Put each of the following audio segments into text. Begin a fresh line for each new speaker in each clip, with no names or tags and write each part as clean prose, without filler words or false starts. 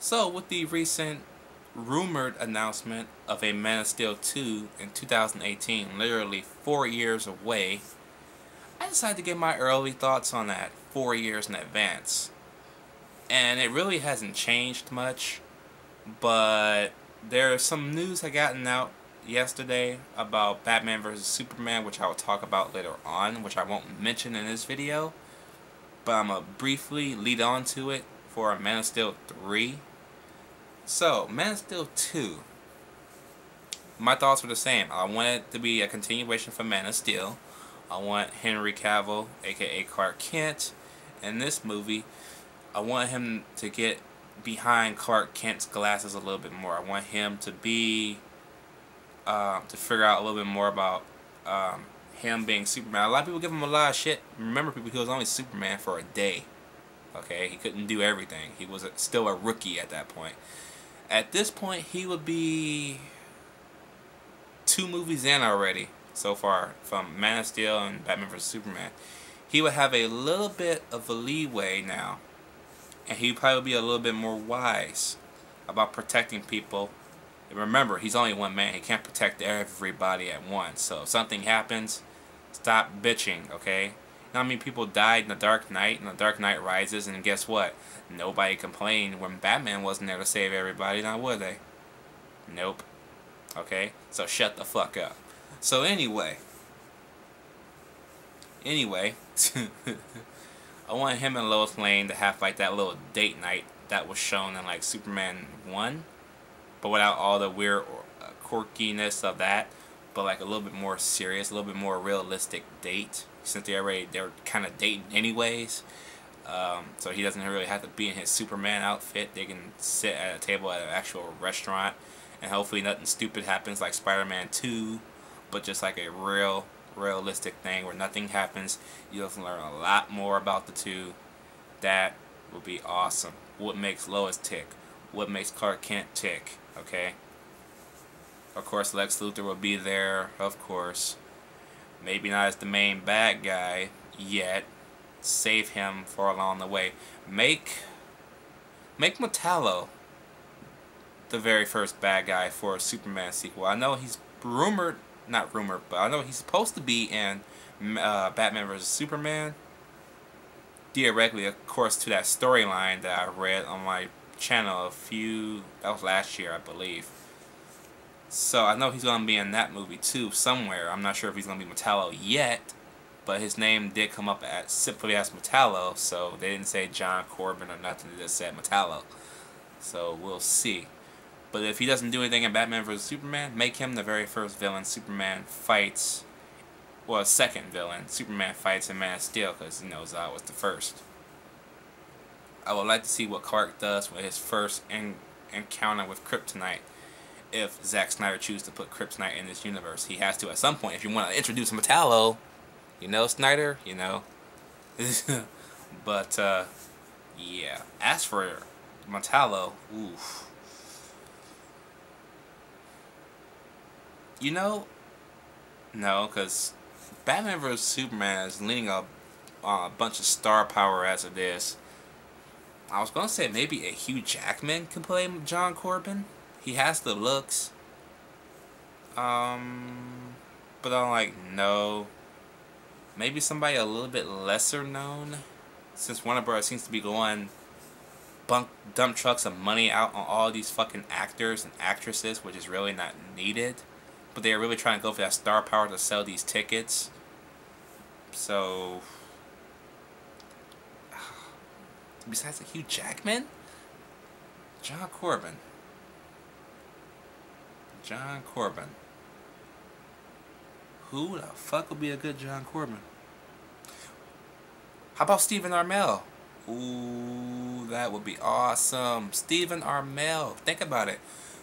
So, with the recent rumored announcement of a Man of Steel 2 in 2018, literally 4 years away, I decided to give my early thoughts on that 4 years in advance. And it really hasn't changed much, but there's some news I gotten out yesterday about Batman vs. Superman, which I will talk about later on, which I won't mention in this video, but I'm going to briefly lead on to it for Man of Steel 3. So, Man of Steel 2, my thoughts were the same. I want it to be a continuation from Man of Steel. I want Henry Cavill, aka Clark Kent, in this movie. I want him to get behind Clark Kent's glasses a little bit more. I want him to be, to figure out a little bit more about him being Superman. A lot of people give him a lot of shit. Remember, people, he was only Superman for a day. Okay, he couldn't do everything. He was still a rookie at that point. At this point, he would be 2 movies in already so far, from Man of Steel and Batman vs. Superman. He would have a little bit of a leeway now, and he'd probably be a little bit more wise about protecting people. And remember, he's only one man. He can't protect everybody at once. So if something happens, stop bitching, okay? You know how many people died in The Dark Knight, and The Dark Knight Rises, and guess what? Nobody complained when Batman wasn't there to save everybody, now would they? Nope. Okay? So shut the fuck up. So anyway, I want him and Lois Lane to have like that little date night that was shown in like Superman 1, but without all the weird quirkiness of that, but like a little bit more serious, a little bit more realistic date, since they're kind of dating anyways. So he doesn't really have to be in his Superman outfit. They can sit at a table at an actual restaurant, and hopefully nothing stupid happens like Spider-Man 2, but just like a realistic thing where nothing happens. You'll learn a lot more about the two. That will be awesome. What makes Lois tick? What makes Clark Kent tick? Okay? Of course, Lex Luthor will be there, of course. Maybe not as the main bad guy yet. Save him for along the way. Make Metallo the very first bad guy for a Superman sequel. I know he's not rumored, but I know he's supposed to be in Batman vs. Superman. Directly, of course, to that storyline that I read on my channel that was last year, I believe. So I know he's going to be in that movie too, somewhere. I'm not sure if he's going to be Metallo yet, but his name did come up simply as Metallo, so they didn't say John Corbin or nothing, they just said Metallo. So we'll see. But if he doesn't do anything in Batman vs. Superman, make him the very first villain Superman fights. Well, second villain Superman fights in Man of Steel, because he knows I was the first. I would like to see what Clark does with his first encounter with Kryptonite. If Zack Snyder chooses to put Kryptonite in this universe, he has to at some point. If you want to introduce Metallo, you know, Snyder, you know. But yeah. As for Metallo, oof. You know, no, because Batman vs. Superman is leaning on a bunch of star power as it is. I was going to say maybe a Hugh Jackman can play John Corbin. He has the looks. But I'm like, no. Maybe somebody a little bit lesser known. Since Warner Bros. Seems to be going dump trucks of money out on all these fucking actors and actresses, which is really not needed. But they're really trying to go for that star power to sell these tickets. So, besides Hugh Jackman, John Corbin. Who the fuck would be a good John Corbin? How about Stephen Amell? Ooh, that would be awesome. Stephen Amell. Think about it.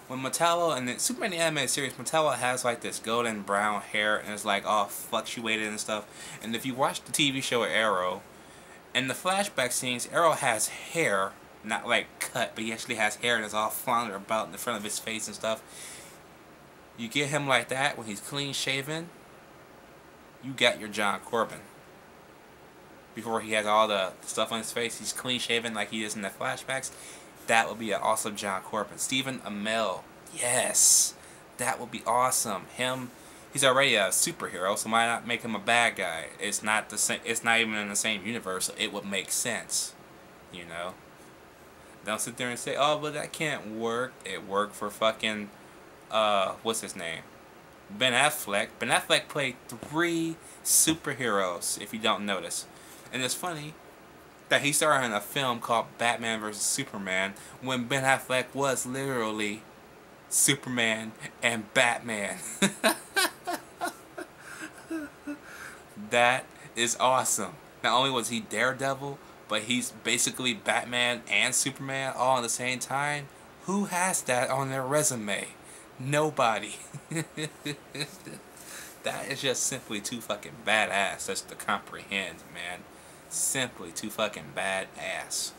When Metallo, and the Superman the Animated Series, Metallo has like this golden brown hair and it's like all fluctuated and stuff. And if you watch the TV show Arrow, in the flashback scenes, Arrow has hair, not like cut, but he actually has hair and it's all floundered about in the front of his face and stuff. You get him like that when he's clean shaven, you got your John Corbin. Before he has all the stuff on his face, he's clean shaven like he is in the flashbacks. That would be an awesome John Corbin. Stephen Amell. Yes. That would be awesome. Him, he's already a superhero, so why not make him a bad guy? It's not the same. It's not even in the same universe. So it would make sense, you know. Don't sit there and say, "Oh, but that can't work." It worked for fucking, what's his name? Ben Affleck. Ben Affleck played 3 superheroes. If you don't notice, and it's funny that he starred in a film called Batman vs Superman when Ben Affleck was literally Superman and Batman. That is awesome. Not only was he Daredevil, but he's basically Batman and Superman all at the same time. Who has that on their resume? Nobody. That is just simply too fucking badass just to comprehend, man. Simply too fucking badass.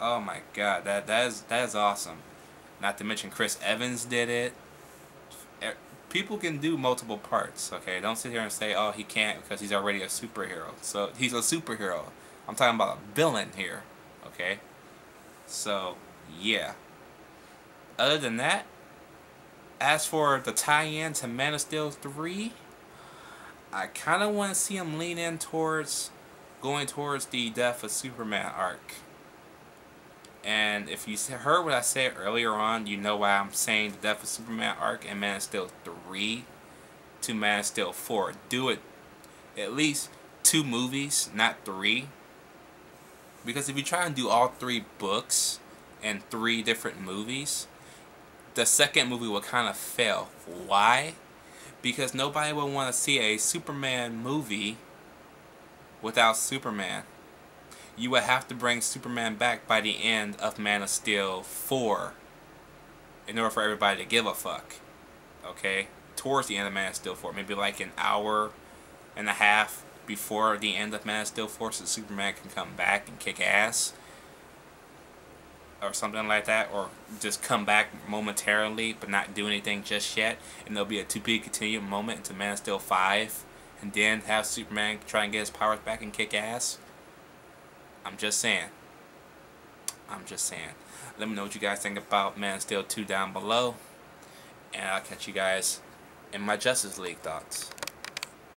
Oh my god, that is awesome. Not to mention Chris Evans did it. People can do multiple parts, okay? Don't sit here and say, oh, he can't because he's already a superhero. So, he's a superhero. I'm talking about a villain here, okay? So, yeah. Other than that, as for the tie-in to Man of Steel 3, I kind of want to see him lean in towards going towards the Death of Superman arc. And if you heard what I said earlier on, you know why I'm saying the Death of Superman arc and Man of Steel 3 to Man of Steel 4. Do it at least 2 movies, not 3. Because if you try and do all 3 books and 3 different movies, the second movie will kind of fail. Why? Because nobody will want to see a Superman movie without Superman. You would have to bring Superman back by the end of Man of Steel 4 in order for everybody to give a fuck. Okay? Towards the end of Man of Steel 4. Maybe like an hour and a half before the end of Man of Steel 4 so Superman can come back and kick ass. Or something like that. Or just come back momentarily but not do anything just yet. And there'll be a to-be continued moment into Man of Steel 5. And then have Superman try and get his powers back and kick ass. I'm just saying. Let me know what you guys think about Man of Steel 2 down below. And I'll catch you guys in my Justice League thoughts.